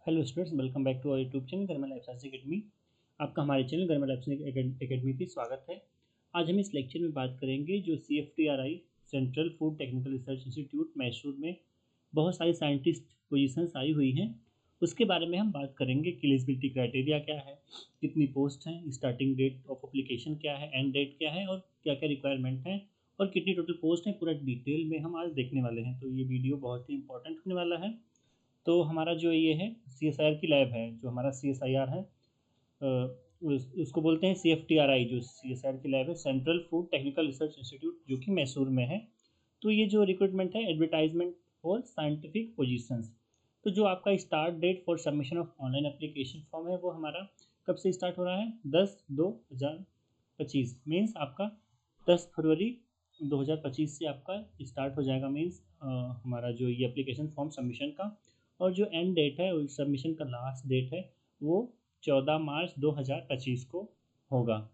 Hello students, welcome back to our YouTube channel गर्मा life science academy. आपका हमारे channel गर्मा लाइफ साइंस एकेडमी पे स्वागत है। आज हम इस लेक्चर में बात करेंगे जो CFTRI central food technical research institute Mysore में बहुत सारी साइंटिस्ट पोजीशंस आई हुई हैं, उसके बारे में हम बात करेंगे कि एलिजिबिलिटी क्राइटेरिया क्या है, कितनी पोस्ट हैं, स्टार्टिंग डेट ऑफ अप्लीकेशन क्या है, एंड डेट क्या है और क्या क्या रिक्वायरमेंट है और कितनी टोटल पोस्ट हैं, पूरा डिटेल में हम आज देखने वाले हैं। तो ये वीडियो बहुत ही इंपॉर्टेंट होने वाला है। तो हमारा जो ये है CSIR की लैब है, जो हमारा CSIR है उसको बोलते हैं CFTRI। जो CSIR की लैब है central food technical research institute, जो कि मैसूर में है। तो ये जो रिक्रूटमेंट है एडवर्टाइजमेंट फॉर साइंटिफिक पोजीशंस। तो जो आपका start date for submission of online application form है वो हमारा कब से स्टार्ट हो रहा है? 10/2/2025 मीन्स आपका 10 फरवरी 2025 से आपका स्टार्ट हो जाएगा। मीन्स हमारा जो ये एप्लीकेशन फॉर्म सबमिशन का, और जो एंड डेट है सबमिशन का लास्ट डेट है वो 14 मार्च 2025 को होगा।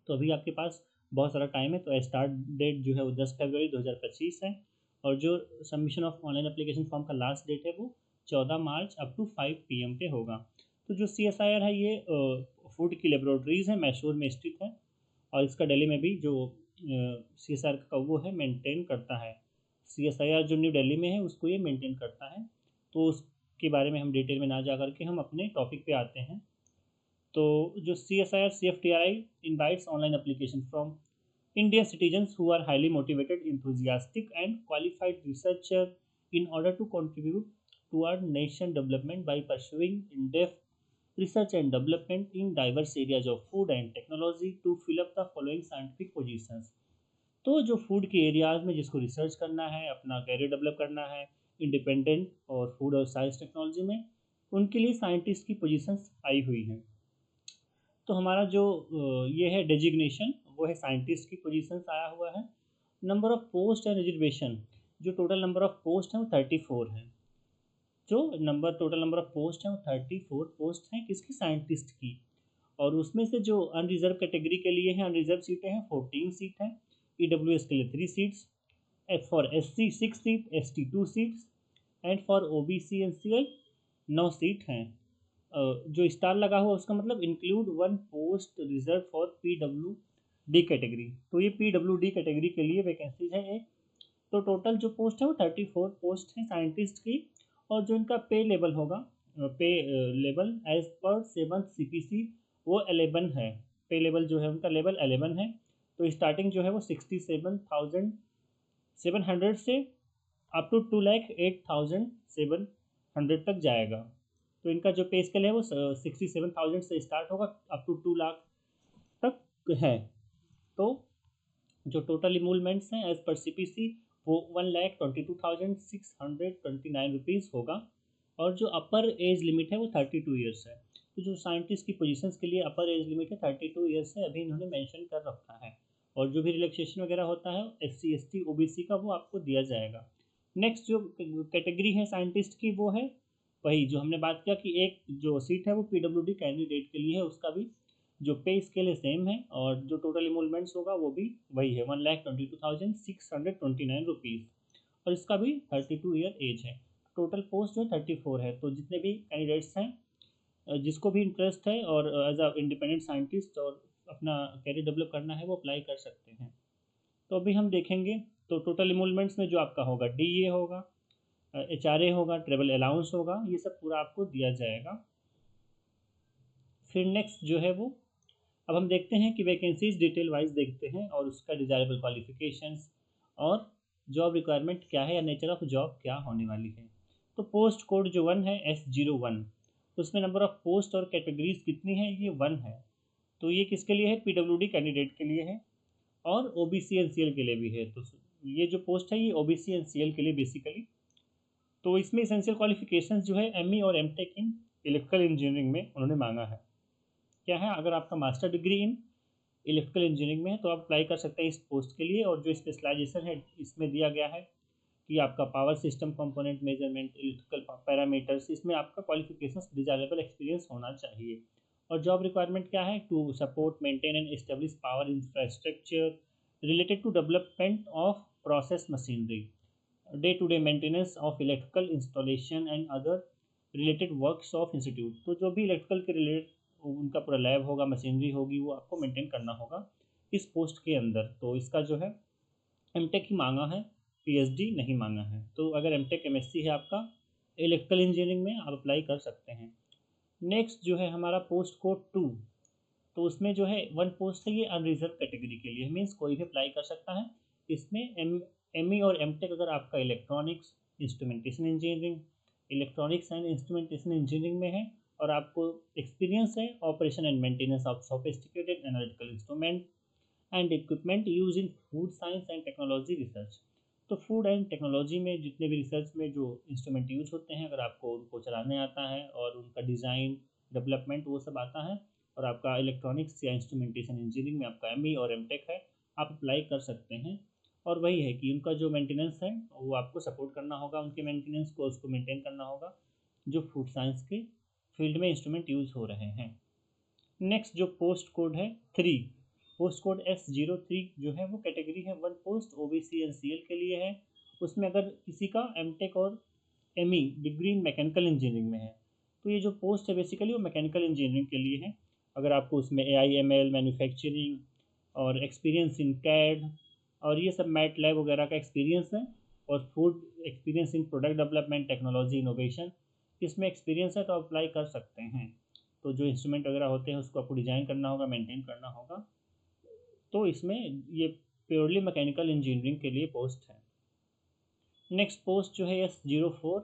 तो अभी आपके पास बहुत सारा टाइम है। तो स्टार्ट डेट जो है वो 10 फरवरी 2025 है, और जो submission of online application form का लास्ट डेट है वो 14 मार्च अप टू 5 PM पे होगा। तो जो CSIR है ये फूड की लेबोरेटरीज़ है, मैसूर में स्थित है, और इसका दिल्ली में भी जो CSIR का वो है मेंटेन करता है। CSIR जो न्यू दिल्ली में है उसको ये मेंटेन करता है। तो उसके बारे में हम डिटेल में ना जा करके हम अपने टॉपिक पे आते हैं। तो जो CSIR CFTRI invites online application from Indian citizens who are highly motivated, enthusiastic, and qualified researcher in order to contribute toward nation development by pursuing in-depth research and development in diverse areas of food and technology to fill up the following scientific positions। तो जो food के areas में जिसको research करना है, अपना career develop करना है इंडिपेंडेंट और फूड और साइंस टेक्नोलॉजी में, उनके लिए साइंटिस्ट की पोजीशंस आई हुई हैं। तो हमारा जो ये है डेजिग्नेशन वो है साइंटिस्ट की पोजीशंस आया हुआ है। Number of post and reservation, जो टोटल नंबर ऑफ पोस्ट हैं वो 34 है। जो टोटल नंबर ऑफ पोस्ट हैं वो 34 पोस्ट हैं किसकी? साइंटिस्ट की। और उसमें से जो अनरिजर्व कैटेगरी के लिए हैं, अनरिजर्व सीटें हैं 14 सीट हैं, EWS के लिए 3 seats, for SC 6 seat, ST 2 seats, and for OBC NCL 9 seat हैं। जो स्टार लगा हुआ उसका मतलब include 1 post reserve for PWD category. तो ये PWD कैटेगरी के लिए वैकेंसीज है एक। तो टोटल जो पोस्ट है वो 34 पोस्ट हैं साइंटिस्ट की। और जो इनका पे लेवल होगा, पे level as per 7th CPC वो 11 है। पे लेवल जो है उनका लेवल 11 है। तो स्टार्टिंग जो है वो 67,700 से अप टू 2,08,700 तक जाएगा। तो इनका जो पे स्केल है वो 67,000 से स्टार्ट होगा अप टू 2 लाख तक है। तो जो टोटल इमूलमेंट्स हैं एज पर CPC वो 1,22,629 रुपीज़ होगा। और जो अपर एज लिमिट है वो 32 ईयर्स है। तो जो साइंटिस्ट की पोजीशंस के लिए अपर एज लिमिट है 32 ईयर्स है, अभी इन्होंने मेंशन कर रखा है। और जो भी रिलैक्सेशन वगैरह होता है SC ST OBC का वो आपको दिया जाएगा। नेक्स्ट जो कैटेगरी है साइंटिस्ट की वो है वही जो हमने बात किया कि एक जो सीट है वो PWD कैंडिडेट के लिए है, उसका भी जो पे स्केल है सेम है, और जो टोटल इमोलमेंट्स होगा वो भी वही है 1,22,629 रुपीज़, और इसका भी 32 ईयर एज है। टोटल पोस्ट जो 34 है। तो जितने भी कैंडिडेट्स हैं जिसको भी इंटरेस्ट है और एज अ इंडिपेंडेंट साइंटिस्ट और अपना कैरियर डेवलप करना है वो अप्लाई कर सकते हैं। तो अभी हम देखेंगे। तो टोटल इमोलमेंट्स में जो आपका होगा DA होगा, HRA होगा, ट्रेवल अलाउंस होगा, ये सब पूरा आपको दिया जाएगा। फिर नेक्स्ट जो है वो अब हम देखते हैं कि वैकेंसीज डिटेल वाइज देखते हैं और उसका डिजायरेबल क्वालिफिकेशंस और जॉब रिक्वायरमेंट क्या है या नेचर ऑफ जॉब क्या होने वाली है। तो पोस्ट कोड जो 1 है S01, उसमें नंबर ऑफ पोस्ट और कैटेगरीज कितनी है? ये 1 है। तो ये किसके लिए है? PWD कैंडिडेट के लिए है और OBC NCL के लिए भी है। तो ये जो पोस्ट है ये OBC NCL के लिए बेसिकली। तो इसमें इसेंशियल क्वालिफिकेशंस जो है ME और MTech इन इलेक्ट्रिकल इंजीनियरिंग में उन्होंने मांगा है। क्या है? अगर आपका master degree in electrical engineering में है तो आप अप्लाई कर सकते हैं इस पोस्ट के लिए। और जो स्पेशलाइजेशन है इसमें दिया गया है कि आपका power system component measurement, electrical parameters, इसमें आपका क्वालिफिकेशंस डिजायरेबल एक्सपीरियंस होना चाहिए। और जॉब रिक्वायरमेंट क्या है? To support maintain and establish power infrastructure related to development of process machinery, day to day maintenance of electrical installation and other related works of institute, तो जो भी electrical के related उनका पूरा लैब होगा, machinery होगी, वो आपको मेंटेन करना होगा इस पोस्ट के अंदर। तो इसका जो है एमटेक ही मांगा है, पीएचडी नहीं मांगा है। तो अगर एमटेक एमएससी है आपका इलेक्ट्रिकल इंजीनियरिंग में, आप अप्लाई कर सकते हैं। नेक्स्ट जो है हमारा पोस्ट कोड 2, तो उसमें जो है वन पोस्ट है, ये अनरिजर्व कैटेगरी के लिए, मीन्स कोई भी अप्लाई कर सकता है। इसमें एम ई और एम टेक अगर आपका electronics instrumentation engineering, electronics and instrumentation engineering में है, और आपको एक्सपीरियंस है operation and maintenance of sophisticated analytical instrument and equipment use in food science and technology research. तो फूड एंड टेक्नोलॉजी में जितने भी रिसर्च में जो इंस्ट्रूमेंट यूज होते हैं, अगर आपको उनको चलाने आता है और उनका डिज़ाइन डेवलपमेंट वो सब आता है, और आपका इलेक्ट्रॉनिक्स या इंस्ट्रूमेंटेशन इंजीनियरिंग में आपका एम ई और एम टेक है, आप अप्लाई कर सकते हैं। और वही है कि उनका जो मेंटेनेंस है वो आपको सपोर्ट करना होगा, उनके मेंटेनेंस को उसको मेंटेन करना होगा जो फूड साइंस के फील्ड में इंस्ट्रूमेंट यूज़ हो रहे हैं। नेक्स्ट जो पोस्ट कोड है 3, पोस्ट कोड S03 जो है वो कैटेगरी है वन पोस्ट ओबीसी एनसीएल के लिए है। उसमें अगर किसी का एमटेक और ME degree in mechanical engineering में है, तो ये जो पोस्ट है बेसिकली वो मैकेनिकल इंजीनियरिंग के लिए है। अगर आपको उसमें AIML मैन्युफैक्चरिंग और एक्सपीरियंस इन कैड और ये सब मैट लैब वगैरह का एक्सपीरियंस है, और food experience in product development technology innovation, इसमें एक्सपीरियंस है तो अप्लाई कर सकते हैं। तो जो इंस्ट्रूमेंट वगैरह होते हैं उसको आपको डिज़ाइन करना होगा, मेंटेन करना होगा। तो इसमें ये प्योरली मैकेनिकल इंजीनियरिंग के लिए पोस्ट है। नेक्स्ट पोस्ट जो है S04,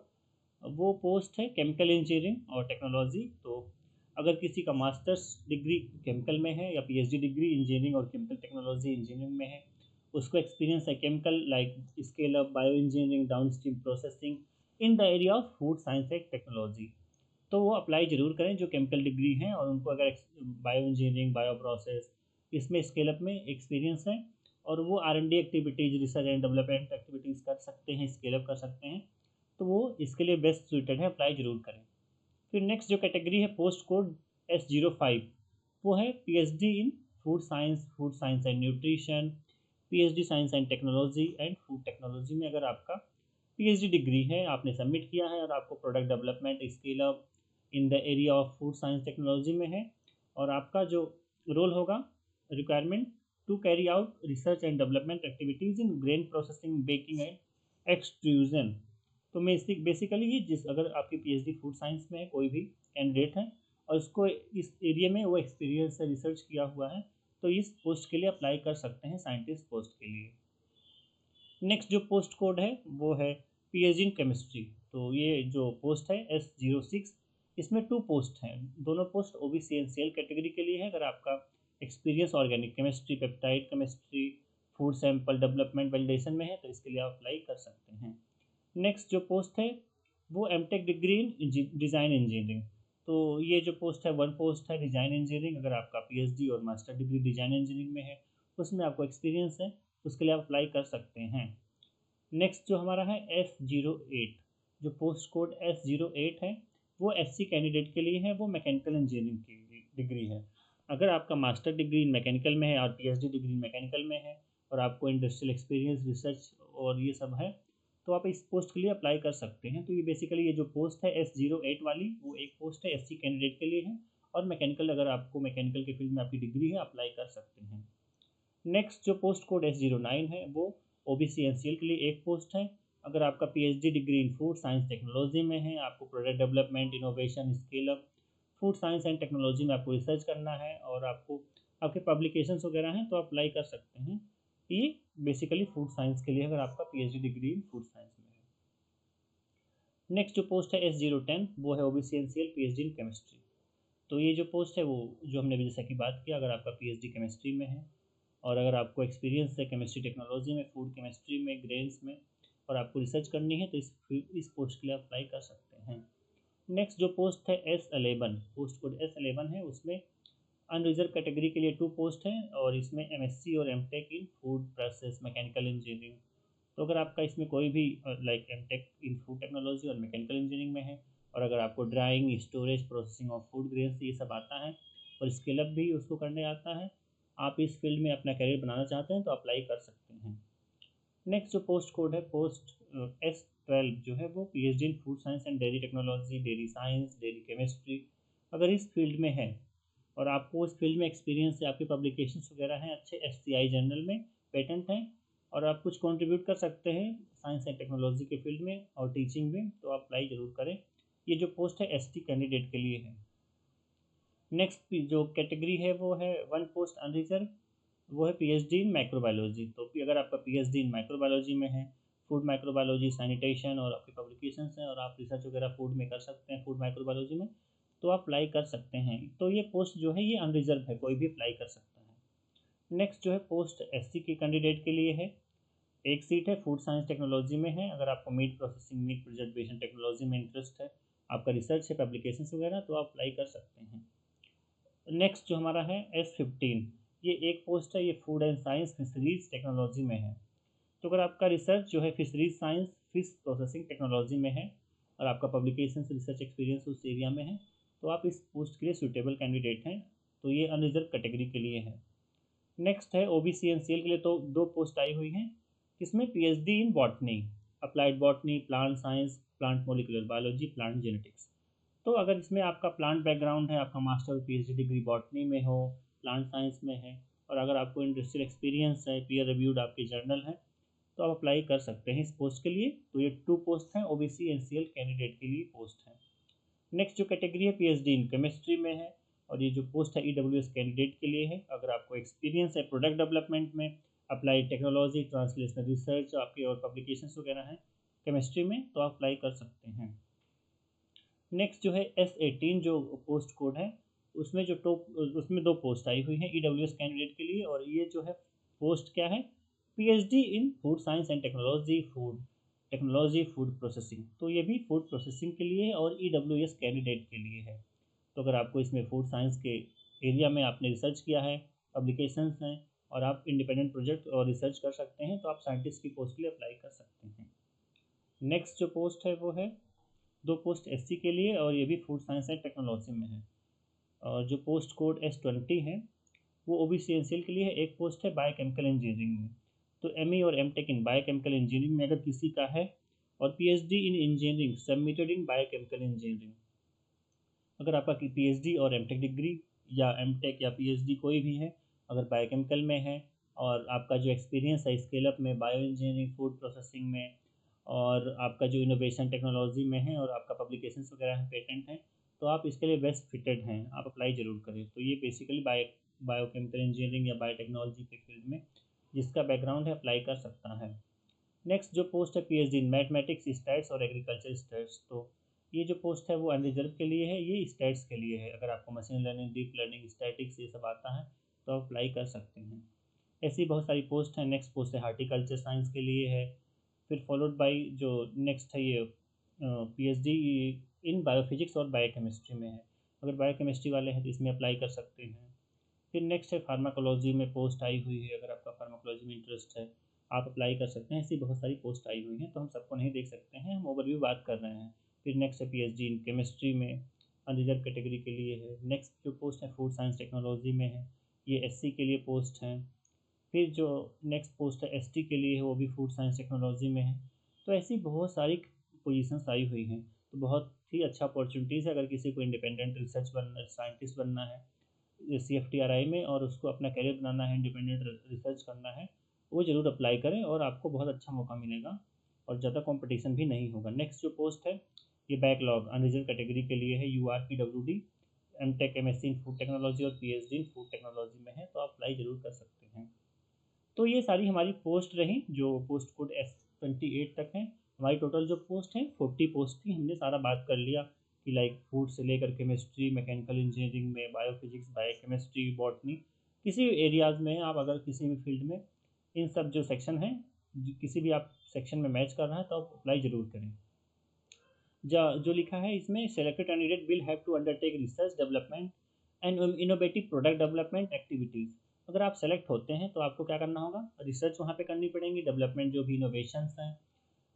वो पोस्ट है केमिकल इंजीनियरिंग और टेक्नोलॉजी। तो अगर किसी का मास्टर्स डिग्री केमिकल में है या पीएचडी डिग्री इंजीनियरिंग और केमिकल टेक्नोलॉजी इंजीनियरिंग में है, उसको एक्सपीरियंस है chemical like scale up bio engineering down stream processing in the area of food science and technology, तो वो अप्लाई ज़रूर करें जो केमिकल डिग्री हैं और उनको अगर बायो इंजीनियरिंग बायो प्रोसेस इसमें स्केल अप में एक्सपीरियंस है, और वो R&D activities research and development activities कर सकते हैं, स्केल अप कर सकते हैं, तो वो इसके लिए बेस्ट सुटेड है, अप्लाई ज़रूर करें। फिर नेक्स्ट जो कैटेगरी है पोस्ट कोड S05, वो है PhD in food science and nutrition, PhD science and technology and food technology में अगर आपका पीएचडी डिग्री है, आपने सबमिट किया है और आपको product development scale up in the area of food science technology में है, और आपका जो रोल होगा requirement to carry out research and development activities in grain processing baking and extrusion. तो मैं इसी बेसिकली ये जिस अगर आपकी पीएचडी फूड साइंस में है कोई भी कैंडिडेट है और उसको इस एरिया में वो एक्सपीरियंस से रिसर्च किया हुआ है, तो इस पोस्ट के लिए अप्लाई कर सकते हैं, साइंटिस्ट पोस्ट के लिए। नेक्स्ट जो पोस्ट कोड है वो है पीएचडी इन केमिस्ट्री। तो ये जो पोस्ट है S06, इसमें 2 पोस्ट हैं, दोनों पोस्ट ओबीसी एनसीएल कैटेगरी के लिए है। अगर आपका experience organic chemistry, peptide chemistry, food sample development validation में है, तो इसके लिए आप अप्लाई कर सकते हैं। नेक्स्ट जो पोस्ट है वो MTech degree in design engineering. तो ये जो पोस्ट है वन पोस्ट है डिज़ाइन इंजीनियरिंग, अगर आपका पीएचडी और मास्टर डिग्री डिज़ाइन इंजीनियरिंग में है, उसमें आपको एक्सपीरियंस है, उसके लिए आप अप्लाई कर सकते हैं। नेक्स्ट जो हमारा है S08, जो पोस्ट कोड S08 है, वो SC कैंडिडेट के लिए है, वो मैकेनिकल इंजीनियरिंग की डिग्री है। अगर आपका मास्टर डिग्री मैकेनिकल में है और पीएचडी डिग्री मैकेनिकल में है, और आपको इंडस्ट्रियल एक्सपीरियंस रिसर्च और ये सब है, तो आप इस पोस्ट के लिए अप्लाई कर सकते हैं। तो ये बेसिकली ये जो पोस्ट है S08 वाली, वो एक पोस्ट है SC कैंडिडेट के लिए है, और मैकेनिकल अगर आपको मैकेनिकल के फील्ड में आपकी डिग्री है, अप्लाई कर सकते हैं। नेक्स्ट जो पोस्ट कोड S09 है, वो ओबीसी एनसीएल के लिए एक पोस्ट है। अगर आपका PhD degree in food science technology में है, आपको product development innovation scale up food science and technology में आपको रिसर्च करना है, और आपको आपके पब्लिकेशंस वगैरह हैं, तो आप अप्लाई कर सकते हैं। ये बेसिकली फूड साइंस के लिए अगर आपका PhD degree in food science में है। नेक्स्ट जो पोस्ट है S010, वो है OBC NCL PhD in chemistry. तो ये जो पोस्ट है वो जो हमने अभी जैसा कि बात किया, अगर आपका पीएचडी केमिस्ट्री में है और अगर आपको एक्सपीरियंस है केमिस्ट्री टेक्नोलॉजी में, फूड केमिस्ट्री में, ग्रेन्स में, और आपको रिसर्च करनी है, तो इस पोस्ट के लिए अप्लाई कर सकते हैं। नेक्स्ट जो पोस्ट है S11, पोस्ट कोड S11 है, उसमें अनरिजर्व कैटेगरी के लिए 2 पोस्ट हैं, और इसमें एमएससी और MTech in food process mechanical engineering. तो अगर आपका इसमें कोई भी like MTech in food technology और मैकेनिकल इंजीनियरिंग में है, और अगर आपको drying storage processing of food grains ये सब आता है और स्केल अप भी उसको करने आता है, आप इस फील्ड में अपना करियर बनाना चाहते हैं, तो अप्लाई कर सकते हैं। नेक्स्ट जो पोस्ट कोड है पोस्ट 12 जो है वो PhD in food science and dairy technology, dairy science, dairy chemistry, अगर इस फील्ड में है और आपको उस फील्ड में एक्सपीरियंस है, आपके पब्लिकेशंस वगैरह हैं अच्छे, एफसीआई जर्नल में पेटेंट हैं, और आप कुछ कंट्रीब्यूट कर सकते हैं साइंस एंड टेक्नोलॉजी के फील्ड में और टीचिंग में, तो आप अप्लाई ज़रूर करें। ये जो पोस्ट है एसटी कैंडिडेट के लिए है। नेक्स्ट जो कैटेगरी है वो है वन पोस्ट अनरिजर्व, वो है पीएचडी इन माइक्रोबायोलॉजी। तो अगर आपका पीएचडी इन माइक्रोबायोलॉजी में है, फूड माइक्रोबायोलॉजी, सैनिटेशन और आपकी पब्लिकेशंस हैं और आप रिसर्च वगैरह फूड में कर सकते हैं, फूड माइक्रोबायोलॉजी में, तो आप अप्लाई कर सकते हैं। तो ये पोस्ट जो है ये अनरिजर्व है, कोई भी अप्लाई कर सकता है। नेक्स्ट जो है पोस्ट एससी के कैंडिडेट के लिए है, एक सीट है फूड साइंस टेक्नोलॉजी में है। अगर आपको meat processing, meat preservation technology में इंटरेस्ट है, आपका रिसर्च है, पब्लिकेशंस वगैरह, तो आप अप्लाई कर सकते हैं। नेक्स्ट जो हमारा है S15, ये एक पोस्ट है, ये food and science fisheries technology में है। तो अगर आपका रिसर्च जो है fisheries science, fish processing technology में है और आपका पब्लिकेशन रिसर्च एक्सपीरियंस उस एरिया में है, तो आप इस पोस्ट के लिए सूटेबल कैंडिडेट हैं। तो ये अनरिजर्व कैटेगरी के लिए है। नेक्स्ट है ओबीसी एनसीएल के लिए, तो दो पोस्ट आई हुई हैं, इसमें PhD in botany, applied botany, plant science, plant molecular biology, plant genetics. तो अगर इसमें आपका प्लांट बैकग्राउंड है, आपका मास्टर पीएचडी डिग्री बॉटनी में हो, प्लांट साइंस में है, और अगर आपको इंडस्ट्रियल एक्सपीरियंस है, पीयर रिव्यूड आपके जर्नल है, तो आप अप्लाई कर सकते हैं इस पोस्ट के लिए। तो ये 2 पोस्ट हैं, ओबीसी एनसीएल कैंडिडेट के लिए पोस्ट है। नेक्स्ट जो कैटेगरी है पीएचडी इन केमिस्ट्री में है, और ये जो पोस्ट है ईडब्ल्यूएस कैंडिडेट के लिए है। अगर आपको एक्सपीरियंस है प्रोडक्ट डेवलपमेंट में, अप्लाइड टेक्नोलॉजी, ट्रांसलेशनल रिसर्च आपके और पब्लिकेशंस वगैरह हैं केमिस्ट्री में, तो आप अप्लाई कर सकते हैं। नेक्स्ट जो है S18 जो पोस्ट कोड है, उसमें जो उसमें 2 पोस्ट आई हुई हैं ईडब्ल्यूएस कैंडिडेट के लिए, और ये जो है पोस्ट क्या है, PhD in food science and technology food processing. तो ये भी फूड प्रोसेसिंग के लिए है और ईडब्ल्यूएस कैंडिडेट के लिए है। तो अगर आपको इसमें फूड साइंस के एरिया में आपने रिसर्च किया है, पब्लिकेशंस हैं, और आप इंडिपेंडेंट प्रोजेक्ट और रिसर्च कर सकते हैं, तो आप साइंटिस्ट की पोस्ट के लिए अप्लाई कर सकते हैं। नेक्स्ट जो पोस्ट है वो है 2 पोस्ट एससी के लिए, और ये भी फूड साइंस एंड टेक्नोलॉजी में है। और जो पोस्ट कोड S20 है वो ओबीसी एनसीएल के लिए है, एक पोस्ट है बायोकेमिकल इंजीनियरिंग में। तो एमई और एमटेक इन बायोकेमिकल इंजीनियरिंग में अगर किसी का है, और PhD in engineering submitted in biochemical engineering, अगर आपका पीएचडी और एमटेक डिग्री या एमटेक या पीएचडी कोई भी है, अगर बायोकेमिकल में है, और आपका जो एक्सपीरियंस है स्केल अप में, बायो इंजीनियरिंग, फूड प्रोसेसिंग में, और आपका जो इनोवेशन टेक्नोलॉजी में है, और आपका पब्लिकेशंस वगैरह हैं, पेटेंट हैं, तो आप इसके लिए बेस्ट फिटेड हैं, आप अप्लाई ज़रूर करें। तो ये बेसिकली बायोकेमिकल इंजीनियरिंग या बायोटेक्नोलॉजी के फील्ड में जिसका बैकग्राउंड है अप्लाई कर सकता है। नेक्स्ट जो पोस्ट है पीएचडी इन मैथमेटिक्स, स्टैट्स और एग्रीकल्चर स्टैट्स, तो ये जो पोस्ट है वो अनरिजर्व के लिए है, ये स्टैट्स के लिए है। अगर आपको machine learning, deep learning, statics ये सब आता है, तो आप अप्लाई कर सकते हैं। ऐसी बहुत सारी पोस्ट हैं। नेक्स्ट पोस्ट है हार्टिकल्चर साइंस के लिए है, फिर फॉलोड बाई जो नेक्स्ट है ये पीएचडी इन बायोफिजिक्स और बायोकेमिस्ट्री में है। अगर बायोकेमिस्ट्री वाले हैं तो इसमें अप्लाई कर सकते हैं। फिर नेक्स्ट है फार्माकोलॉजी में पोस्ट आई हुई है, अगर आपका फार्माकोलॉजी में इंटरेस्ट है आप अप्लाई कर सकते हैं। ऐसी बहुत सारी पोस्ट आई हुई हैं, तो हम सबको नहीं देख सकते हैं, हम ओवरव्यू बात कर रहे हैं। फिर नेक्स्ट है पीएचडी इन केमिस्ट्री में, अनरिजर्व कैटेगरी के लिए है। नेक्स्ट जो पोस्ट है फूड साइंस टेक्नोलॉजी में है, ये एससी के लिए पोस्ट है। फिर जो नेक्स्ट पोस्ट है एसटी के लिए है, वो भी फूड साइंस टेक्नोलॉजी में है। तो ऐसी बहुत सारी पोजीशंस आई हुई हैं, तो बहुत ही अच्छा अपॉर्चुनिटीज़ है अगर किसी को इंडिपेंडेंट रिसर्च बनना, साइंटिस्ट बनना है CFTRI में, और उसको अपना करियर बनाना है, इंडिपेंडेंट रिसर्च करना है, वो ज़रूर अप्लाई करें और आपको बहुत अच्छा मौका मिलेगा और ज़्यादा कंपटीशन भी नहीं होगा। नेक्स्ट जो पोस्ट है ये बैकलॉग अनरिजर्व कैटेगरी के लिए है, URPWD, MTech MSc in food technology और पीएचडी इन फूड टेक्नोलॉजी में है, तो आप अप्लाई ज़रूर कर सकते हैं। तो ये सारी हमारी पोस्ट रही जो पोस्ट कोड S28 तक है। हमारी टोटल जो पोस्ट है 40 पोस्ट थी, हमने सारा बात कर लिया कि लाइक फूड से लेकर केमिस्ट्री, मैकेनिकल इंजीनियरिंग में, बायोफिजिक्स, बायोकेमिस्ट्री, बॉटनी, किसी भी एरियाज़ में आप अगर किसी भी फील्ड में इन सब जो सेक्शन हैं, किसी भी आप सेक्शन में मैच कर रहा है तो आप अप्लाई ज़रूर करें। जो लिखा है इसमें, selected candidate will have to undertake research development and innovative product development activities. अगर आप सेलेक्ट होते हैं तो आपको क्या करना होगा, रिसर्च वहाँ पे करनी पड़ेगी, डेवलपमेंट जो भी इनोवेशंस हैं,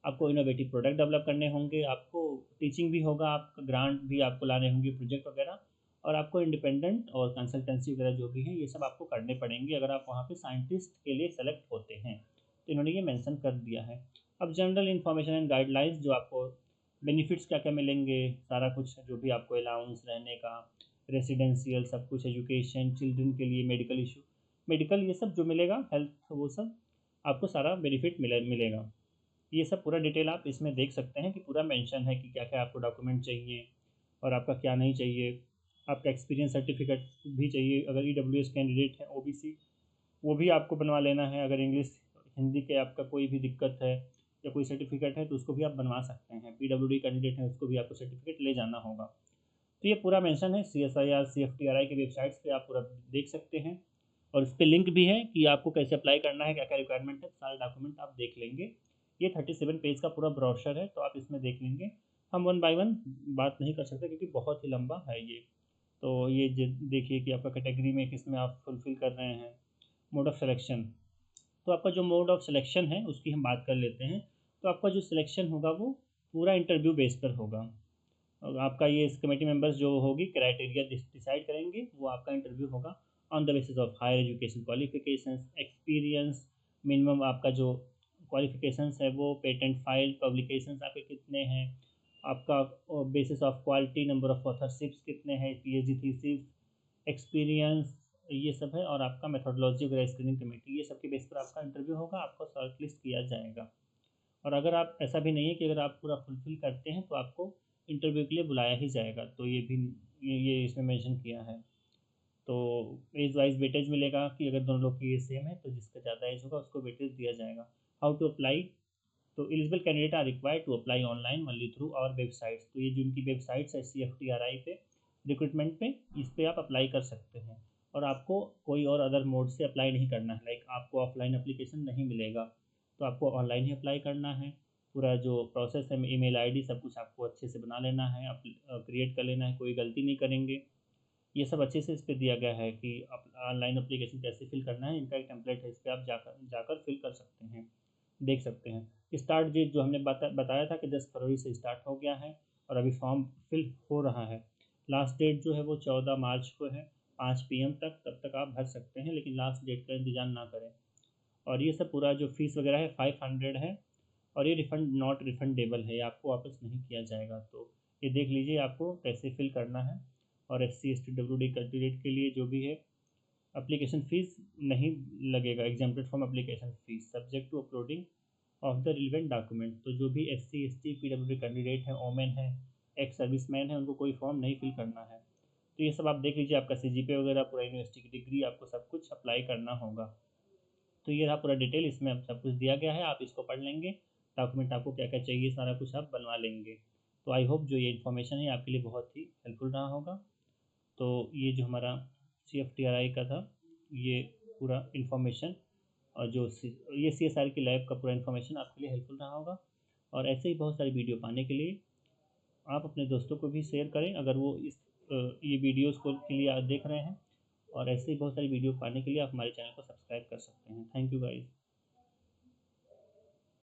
आपको इनोवेटिव प्रोडक्ट डेवलप करने होंगे, आपको टीचिंग भी होगा, आपका ग्रांट भी आपको लाने होंगे, प्रोजेक्ट वगैरह, और आपको इंडिपेंडेंट और कंसल्टेंसी वगैरह जो भी हैं ये सब आपको करने पड़ेंगे अगर आप वहाँ पे साइंटिस्ट के लिए सेलेक्ट होते हैं। तो इन्होंने ये मेंशन कर दिया है। अब जनरल इन्फॉर्मेशन एंड गाइडलाइंस, जो आपको बेनिफिट्स क्या क्या मिलेंगे, सारा कुछ जो भी आपको अलाउंस रहने का, रेसिडेंशियल सब कुछ, एजुकेशन, चिल्ड्रन के लिए मेडिकल इशू, मेडिकल ये सब जो मिलेगा, हेल्थ, वो सब आपको सारा बेनिफिट मिलेगा। ये सब पूरा डिटेल आप इसमें देख सकते हैं कि पूरा मेंशन है कि क्या क्या आपको डॉक्यूमेंट चाहिए और आपका क्या नहीं चाहिए। आपका एक्सपीरियंस सर्टिफिकेट भी चाहिए, अगर ईडब्ल्यूएस कैंडिडेट है, ओबीसी, वो भी आपको बनवा लेना है। अगर इंग्लिश हिंदी के आपका कोई भी दिक्कत है या कोई सर्टिफिकेट है तो उसको भी आप बनवा सकते हैं। पीडब्ल्यूडी कैंडिडेट है, उसको भी आपको सर्टिफिकेट ले जाना होगा। तो ये पूरा मेंशन है CSIR CFTRI की वेबसाइट्स पे, आप पूरा देख सकते हैं। और इस पे लिंक भी है कि आपको कैसे अप्लाई करना है, क्या क्या रिक्वायरमेंट है, सारे डॉक्यूमेंट आप देख लेंगे। ये 37 पेज का पूरा ब्रोशर है, तो आप इसमें देख लेंगे। हम वन बाय वन बात नहीं कर सकते क्योंकि बहुत ही लंबा है ये। तो ये देखिए कि आपका कैटेगरी में किस में आप फुलफ़िल कर रहे हैं। मोड ऑफ़ सिलेक्शन, तो आपका जो मोड ऑफ़ सिलेक्शन है उसकी हम बात कर लेते हैं। तो आपका जो सिलेक्शन होगा वो पूरा इंटरव्यू बेस पर होगा। और आपका ये कमेटी मेंबर्स जो होगी क्राइटेरिया डिसाइड करेंगे, वो आपका इंटरव्यू होगा on the basis of higher education qualifications, experience, minimum आपका जो क्वालिफिकेशंस है वो, पेटेंट फाइल पब्लिकेशंस आपके कितने हैं, आपका basis of quality, number of authorships कितने हैं, PhD थीसिस, एक्सपीरियंस, ये सब है। और आपका मेथोडोलॉजी वगैरह, स्क्रीनिंग कमेटी, ये सब के बेस पर आपका इंटरव्यू होगा, आपको शॉर्ट लिस्ट किया जाएगा। और अगर आप, ऐसा भी नहीं है कि अगर आप पूरा फुलफ़िल करते हैं तो आपको इंटरव्यू के लिए बुलाया ही जाएगा, तो ये भी ये इसमें मेंशन किया है। तो एज वाइज वेटेज मिलेगा कि अगर दोनों लोग की एज सेम है तो जिसका ज़्यादा एज होगा उसको वेटेज दिया जाएगा। हाउ टू अप्लाई, तो eligible candidate are required to apply online only through our websites. तो ये जो इनकी वेबसाइट्स है CFTRI पे, रिक्रूटमेंट पे, इस पे आप अप्लाई कर सकते हैं। और आपको कोई और अदर मोड से अप्लाई नहीं करना है, लाइक आपको ऑफलाइन एप्लीकेशन नहीं मिलेगा, तो आपको ऑनलाइन ही अप्लाई करना है। पूरा जो प्रोसेस है, ईमेल आईडी सब कुछ आपको अच्छे से बना लेना है, क्रिएट कर लेना है, कोई गलती नहीं करेंगे। ये सब अच्छे से इस पे दिया गया है कि आप ऑनलाइन एप्लीकेशन कैसे फिल करना है, इनका एक टेम्पलेट है, इस पे आप जाकर जाकर फिल कर सकते हैं, देख सकते हैं। स्टार्ट डेट जो हमने बताया था कि 10 फरवरी से स्टार्ट हो गया है और अभी फॉर्म फिल हो रहा है। लास्ट डेट जो है वो 14 मार्च को है, 5 PM तक, तब तक आप भर सकते हैं, लेकिन लास्ट डेट का इंतज़ार ना करें। और ये सब पूरा जो फीस वगैरह है 500 है, और ये रिफ़ंड नॉट रिफ़ंडेबल है, ये आपको वापस नहीं किया जाएगा। तो ये देख लीजिए आपको कैसे फिल करना है। और SC ST WD कैंडिडेट के लिए जो भी है, एप्लीकेशन फ़ीस नहीं लगेगा, exempted from application fees, subject to uploading of the relevant document. तो जो भी SC ST PWD कैंडिडेट है, ओमेन है, एक्स सर्विसमैन है, उनको कोई फॉर्म नहीं फिल करना है। तो ये सब आप देख लीजिए, आपका CGPA वगैरह, पूरा यूनिवर्सिटी की डिग्री, आपको सब कुछ अप्लाई करना होगा। तो ये रहा पूरा डिटेल, इसमें अब सब कुछ दिया गया है, आप इसको पढ़ लेंगे। डॉक्यूमेंट आपको क्या क्या चाहिए सारा कुछ आप बनवा लेंगे। तो आई होप जो ये इन्फॉर्मेशन है आपके लिए बहुत ही हेल्पफुल रहा होगा। तो ये जो हमारा CFTRI का था, ये पूरा इन्फॉर्मेशन, और जो ये CSR की लैब का पूरा इन्फॉर्मेशन आपके लिए हेल्पफुल रहा होगा। और ऐसे ही बहुत सारी वीडियो पाने के लिए आप अपने दोस्तों को भी शेयर करें, अगर वो ये वीडियोज़ को के लिए आप देख रहे हैं। और ऐसे ही बहुत सारी वीडियो पाने के लिए आप हमारे चैनल को सब्सक्राइब कर सकते हैं। Thank you guys.